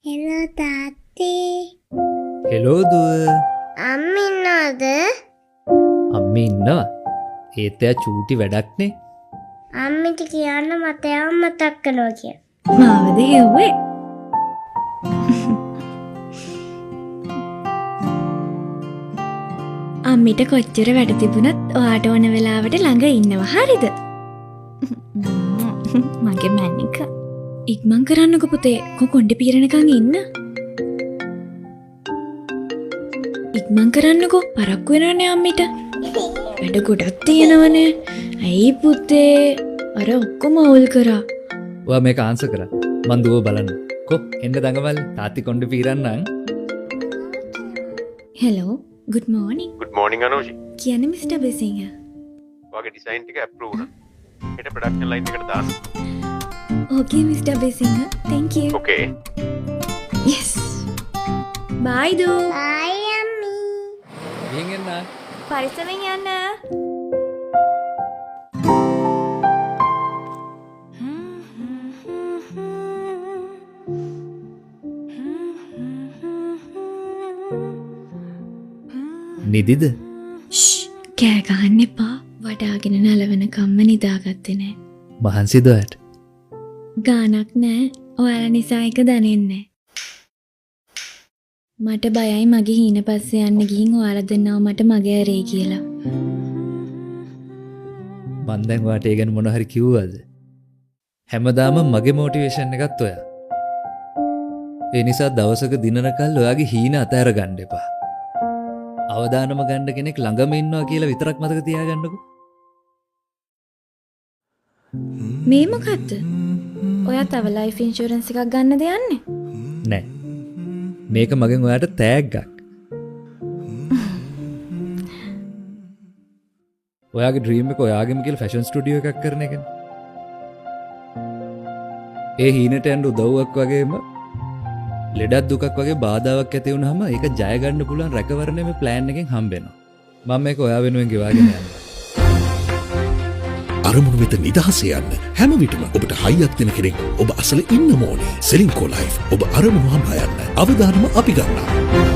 Hello තාත්තේ. Hello දුව. අම්මා ඉන්නවද? අම්මේ ඉන්නවා. ඒත් එයා චූටි වැඩක්නේ. අම්මිට කියන්න මට යම් මතක් කළා කිය. මාවද හෙව්වේ? අම්මිට කොච්චර වැඩ තිබුණත් ඔයාට ඕන වෙලාවට ළඟ ඉන්නවා හරිද? මගේ මැනික. ඉක්මන් කරන්නකො පුතේ. කොණ්ඩේ පීරනකන් ඉන්න. ඉක්මන් කරන්නකො. පරක්කු වෙනවනේ අම්මිට. වැඩ ගොඩක් තියෙනවනේ. ඇයි පුතේ? අර ඔක්කොම අවුල් කරා. ඔයා මේක ආන්සර් කරා. මං දුව බලන්න. කො එන්න දඟමල් තාත්ති කොණ්ඩේ පීරන්නම්. Hello. good morning. Good morning Anuji. කියන්නේ මිස්ටර් බෙසිංහ. ඔයාගේ ඩිසයින් ටික අප්‍රූව් වුණා. හෙට ප්‍රොඩක්ෂන් ලයින් එකට දාන්න. Okay, Mr. Besinger. Thank you. Okay. Yes. Bye, do. බයි අම්මි. ගිහින් එන්න. පරිස්සමෙන් යන්න. නිදිද? කෑ ගහන්න එපා. වඩාගෙන නලවන කම්ම නිදාගත්තේ නෑ. මහන්සිද ඔයාට? ගානක් නෑ. ඔයාලා නිසා එක දැනෙන්නේ. මට බයයි මගේ හීන පස්සේ යන්න ගිහින් ඔයාලා දෙන්නව මට මගේ ඇරේ කියලා. මං දැන් ඔයාට ඒ ගැන මොන හරි කිව්වද? හැමදාම මගේ මොටිවේෂන් එකත් ඔයා. ඒ නිසා දවසක දිනනකල් ඔයාගේ හීන අතහැර ගන්න එපා. අවදානම ගන්න කෙනෙක් ළඟම ඉන්නවා කියලා විතරක් මතක තියාගන්නකෝ. මේ මොකද්ද? ඔයා තව ලයිෆ් ඉන්ෂුරන්ස් එකක් ගන්නද යන්නේ? නෑ. මේක මගෙන් ඔයාට තෑග්ගක්. ඔයාගේ ඩ්‍රීම් එක ඔයාගෙම කියලා ෆැෂන් ස්ටුඩියෝ එකක් කරන එකනේ. ඒ හීනට යන්න උදව්වක් වගේම ලෙඩක් දුකක් වගේ බාධාවක් ඇති වුනහම ඒක ජය ගන්න පුළුවන් රැකවරණය මේ ප්ලෑන් එකෙන් හම්බ වෙනවා. මම මේක ඔයා වෙනුවෙන් ගෙවාගෙන යනවා. අරමුණු වෙත නිදහස යන්න හැම විටම ඔබට හයියක් දෙන කෙනෙක් ඔබ අසල ඉන්න ඕනේ. සෙලින්කෝ ලයිෆ් ඔබ අරමුණු හඹා යන්න අවදානම අපි ගන්නවා.